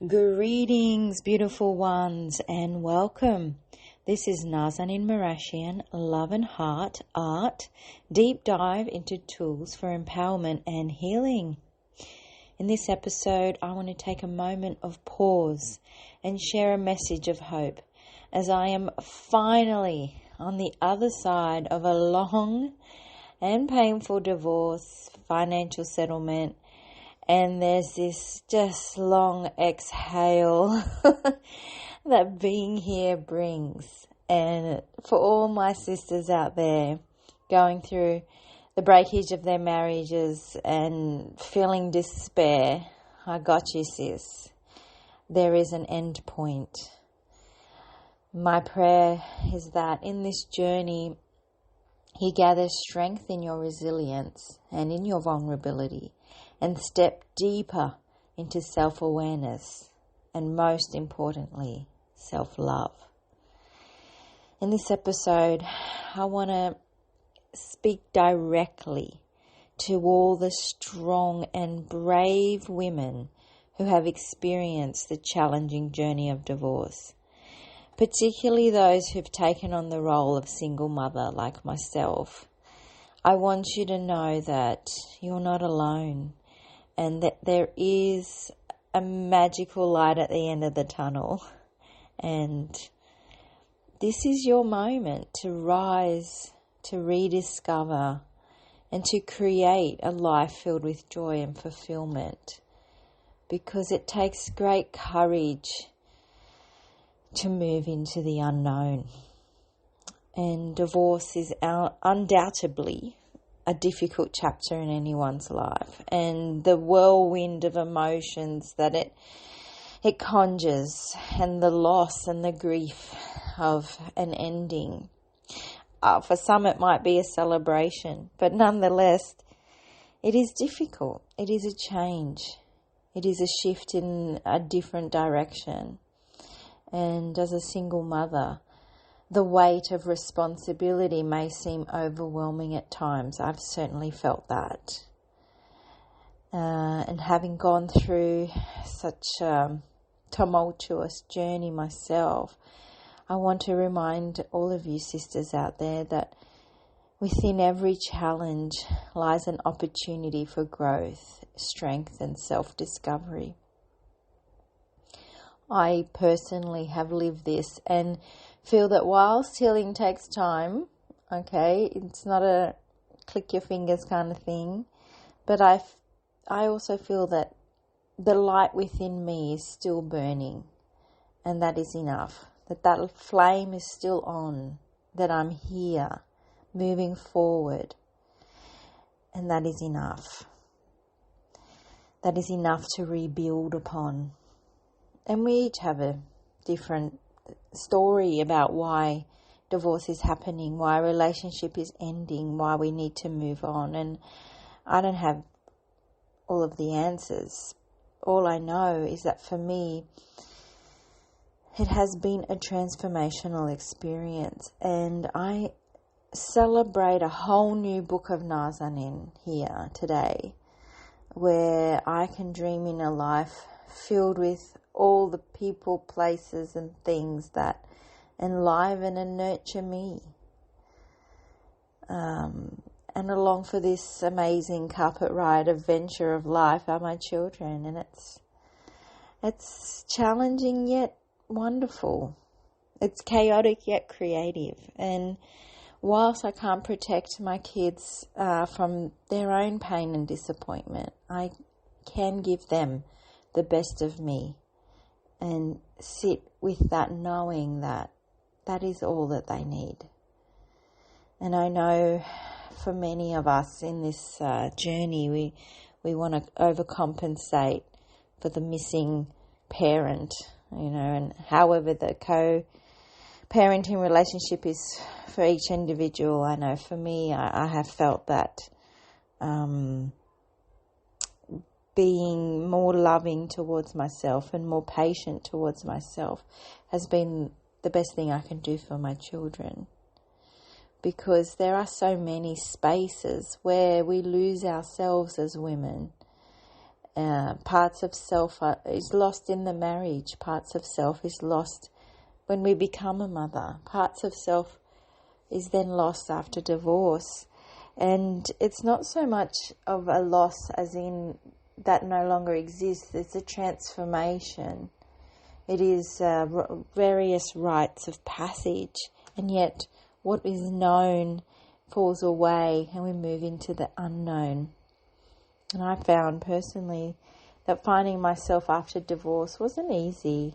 Greetings, beautiful ones, and welcome. This is Nazanin Marashian, Love and Heart Art, deep dive into tools for empowerment and healing. In this episode, I want to take a moment of pause and share a message of hope as I am finally on the other side of a long and painful divorce, financial settlement, and there's this just long exhale that being here brings. And for all my sisters out there going through the breakage of their marriages and feeling despair, I got you, sis. There is an end point. My prayer is that in this journey, He gathers strength in your resilience and in your vulnerability, and step deeper into self-awareness and, most importantly, self-love. In this episode, I want to speak directly to all the strong and brave women who have experienced the challenging journey of divorce, particularly those who've taken on the role of single mother like myself. I want you to know that you're not alone, and that there is a magical light at the end of the tunnel. And this is your moment to rise, to rediscover, and to create a life filled with joy and fulfillment. Because it takes great courage to move into the unknown. And divorce is undoubtedly a difficult chapter in anyone's life, and the whirlwind of emotions that it conjures, and the loss and the grief of an ending. For some it might be a celebration, but nonetheless it is difficult. It is a change. It is a shift in a different direction. And as a single mother, the weight of responsibility may seem overwhelming at times. I've certainly felt that. And having gone through such a tumultuous journey myself, I want to remind all of you sisters out there that within every challenge lies an opportunity for growth, strength, and self-discovery. I personally have lived this and feel that whilst healing takes time, okay, it's not a click your fingers kind of thing, but I also feel that the light within me is still burning, and that is enough, that flame is still on, that I'm here, moving forward, and that is enough. That is enough to rebuild upon. And we each have a different story about why divorce is happening, why a relationship is ending, why we need to move on. And I don't have all of the answers. All I know is that for me, it has been a transformational experience. And I celebrate a whole new book of Nazanin here today, where I can dream in a life filled with all the people, places, and things that enliven and nurture me. And along for this amazing carpet ride adventure of life are my children, and it's challenging yet wonderful. It's chaotic yet creative. And whilst I can't protect my kids from their own pain and disappointment, I can give them the best of me and sit with that, knowing that that is all that they need. And I know for many of us in this journey, we want to overcompensate for the missing parent, and however the co-parenting relationship is for each individual. I know for me, I have felt that being more loving towards myself and more patient towards myself has been the best thing I can do for my children. Because there are so many spaces where we lose ourselves as women Parts of self is lost in the marriage. Parts of self is lost when we become a mother. Parts of self is then lost after divorce. And it's not so much of a loss as in that no longer exists. It's a transformation. It is various rites of passage. And yet what is known falls away and we move into the unknown. And I found personally that finding myself after divorce wasn't easy,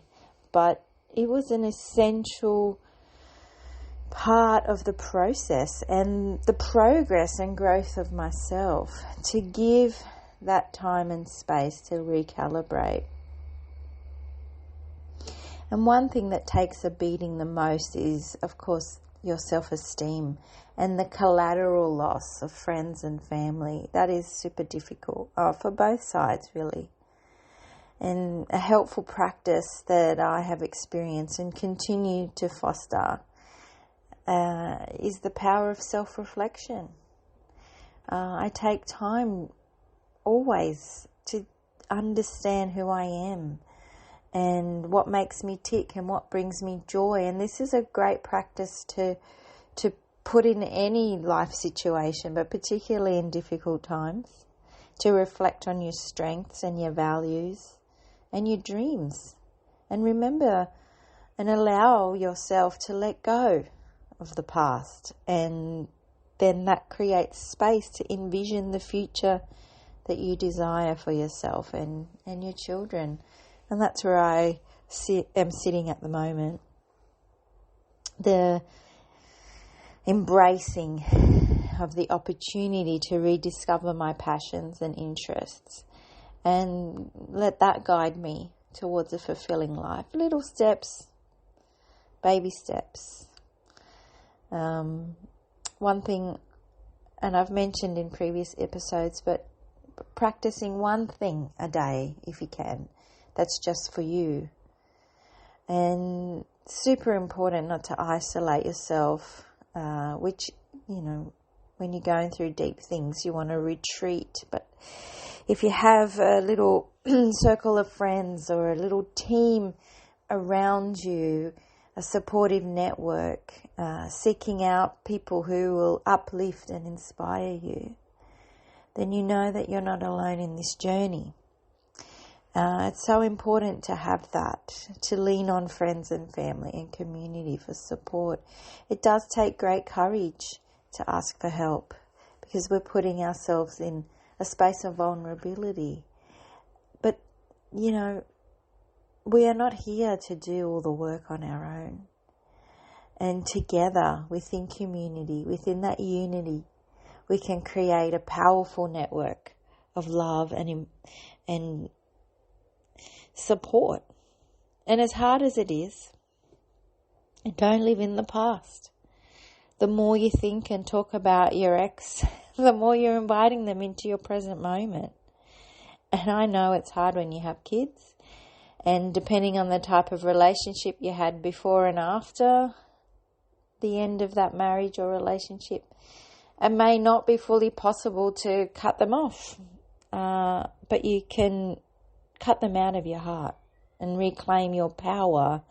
but it was an essential part of the process and the progress and growth of myself to give that time and space to recalibrate. And one thing that takes a beating the most is, of course, your self-esteem and the collateral loss of friends and family. That is super difficult for both sides, really. And a helpful practice that I have experienced and continue to foster is the power of self-reflection. I take time always to understand who I am and what makes me tick and what brings me joy. And this is a great practice to put in any life situation, but particularly in difficult times, to reflect on your strengths and your values and your dreams. And remember and allow yourself to let go of the past. And then that creates space to envision the future that you desire for yourself and your children. And that's where I am sitting at the moment. The embracing of the opportunity to rediscover my passions and interests and let that guide me towards a fulfilling life. Little steps, baby steps. One thing, and I've mentioned in previous episodes, but practicing one thing a day if you can. That's just for you. And super important not to isolate yourself, which, when you're going through deep things, you want to retreat. But if you have a little circle of friends or a little team around you, a supportive network, seeking out people who will uplift and inspire you, then you know that you're not alone in this journey. It's so important to have that, to lean on friends and family and community for support. It does take great courage to ask for help because we're putting ourselves in a space of vulnerability. But, we are not here to do all the work on our own. And together, within community, within that unity, we can create a powerful network of love and support. And as hard as it is, don't live in the past. The more you think and talk about your ex, the more you're inviting them into your present moment. And I know it's hard when you have kids, and depending on the type of relationship you had before and after the end of that marriage or relationship, it may not be fully possible to cut them off, but you can cut them out of your heart and reclaim your power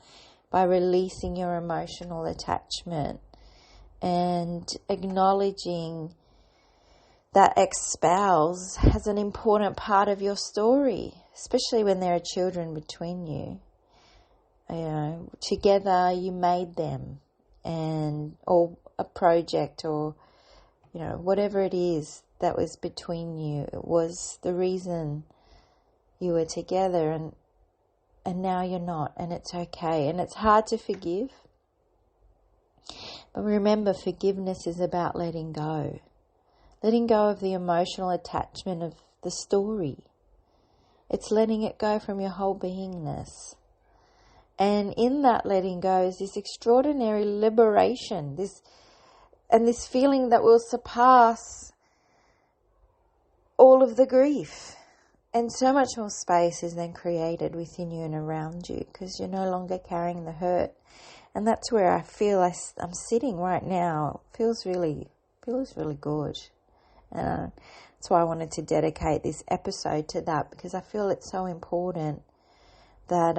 by releasing your emotional attachment and acknowledging that ex-spouse has an important part of your story, especially when there are children between you. Together you made them, or a project, or whatever it is that was between you. It was the reason you were together, and now you're not, and it's okay. And it's hard to forgive. But remember, forgiveness is about letting go. Letting go of the emotional attachment of the story. It's letting it go from your whole beingness. And in that letting go is this extraordinary liberation, this feeling that will surpass all of the grief. And so much more space is then created within you and around you because you're no longer carrying the hurt. And that's where I feel I'm sitting right now. It feels really good. That's why I wanted to dedicate this episode to that, because I feel it's so important that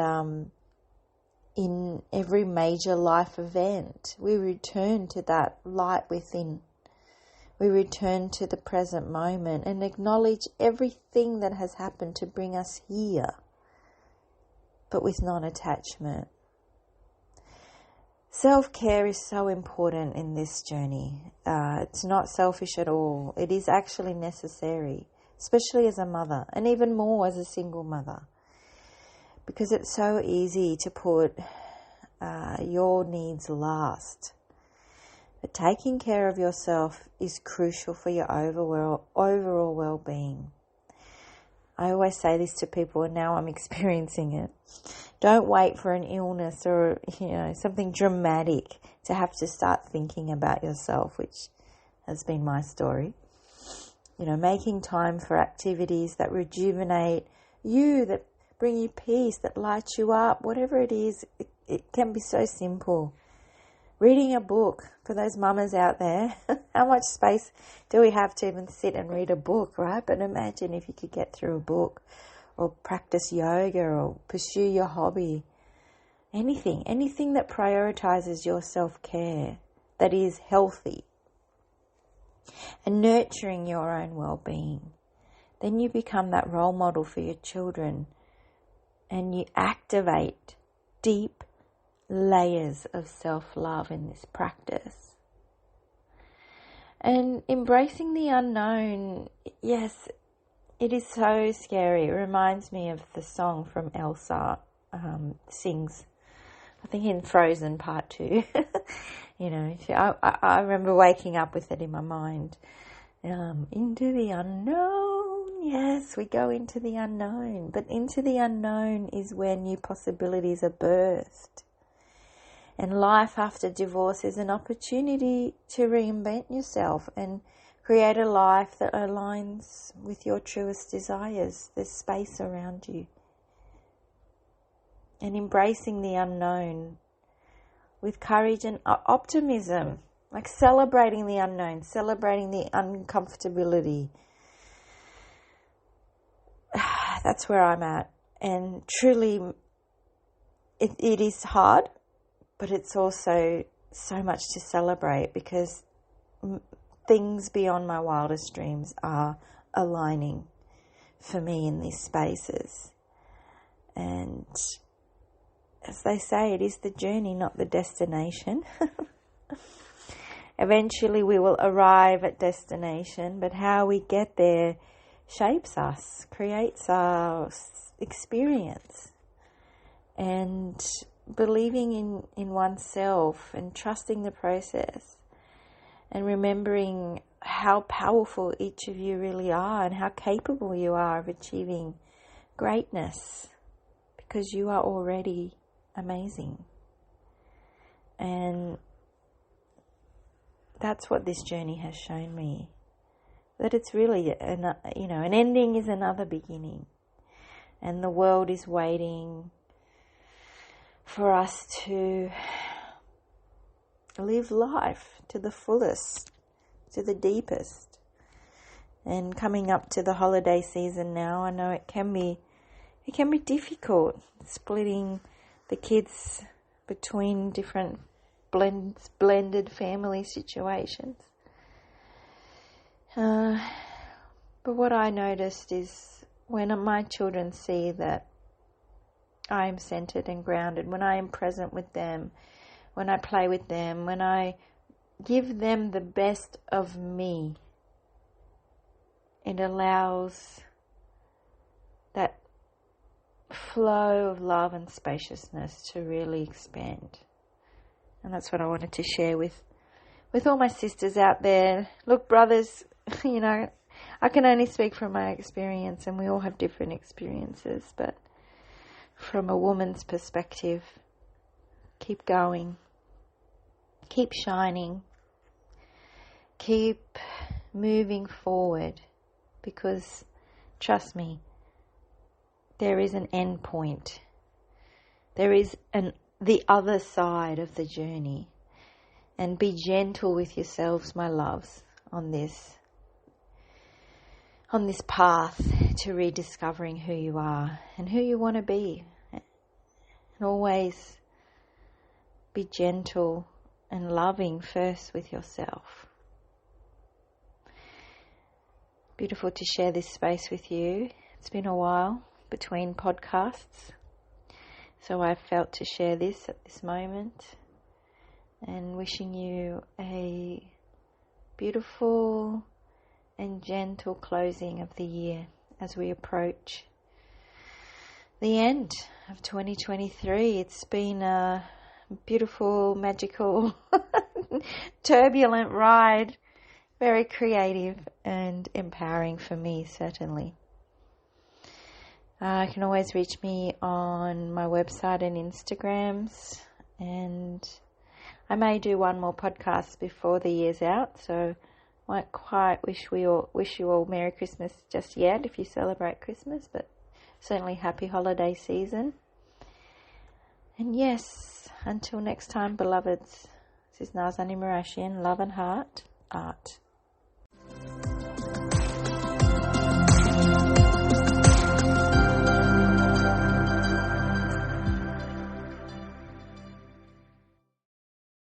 in every major life event, we return to that light within. We return to the present moment and acknowledge everything that has happened to bring us here, but with non-attachment. Self-care is so important in this journey. It's not selfish at all. It is actually necessary, especially as a mother, and even more as a single mother, because it's so easy to put your needs last. But taking care of yourself is crucial for your overall well-being. I always say this to people, and now I'm experiencing it. Don't wait for an illness or, something dramatic to have to start thinking about yourself, which has been my story. Making time for activities that rejuvenate you, that bring you peace, that light you up, whatever it is, it can be so simple. Reading a book, for those mamas out there, how much space do we have to even sit and read a book, right? But imagine if you could get through a book, or practice yoga, or pursue your hobby. Anything that prioritizes your self-care, that is healthy and nurturing your own well-being. Then you become that role model for your children, and you activate deep layers of self-love in this practice. And embracing the unknown, yes, it is so scary. It reminds me of the song from Elsa sings, I think in Frozen Part 2. I remember waking up with it in my mind. Into the unknown. Yes, we go into the unknown. But into the unknown is where new possibilities are birthed. And life after divorce is an opportunity to reinvent yourself and create a life that aligns with your truest desires. There's space around you. And embracing the unknown with courage and optimism, like celebrating the unknown, celebrating the uncomfortability. That's where I'm at. And truly, it is hard. But it's also so much to celebrate, because things beyond my wildest dreams are aligning for me in these spaces. And as they say, it is the journey, not the destination. Eventually we will arrive at destination, but how we get there shapes us, creates our experience. And believing in oneself and trusting the process, and remembering how powerful each of you really are and how capable you are of achieving greatness, because you are already amazing. And that's what this journey has shown me, that it's really an ending is another beginning, and the world is waiting for us to live life to the fullest, to the deepest. And coming up to the holiday season now, I know it can be difficult splitting the kids between different blended family situations. But what I noticed is when my children see that I am centered and grounded, when I am present with them, when I play with them, when I give them the best of me, it allows that flow of love and spaciousness to really expand. And that's what I wanted to share with all my sisters out there. Look, brothers, I can only speak from my experience, and we all have different experiences, but from a woman's perspective, keep going, keep shining, keep moving forward, because trust me, there is an end point. There is the other side of the journey. And be gentle with yourselves, my loves, on this. on this path to rediscovering who you are and who you want to be. And always be gentle and loving first with yourself. Beautiful to share this space with you. It's been a while between podcasts, so I felt to share this at this moment, and wishing you a beautiful and gentle closing of the year as we approach the end of 2023. It's been a beautiful, magical, turbulent ride, very creative and empowering for me, certainly. You can always reach me on my website and Instagrams, and I may do one more podcast before the year's out, so I won't quite wish you all Merry Christmas just yet if you celebrate Christmas, but certainly happy holiday season. And yes, until next time, beloveds, this is Nazanin Marashian, Love and Heart, Art.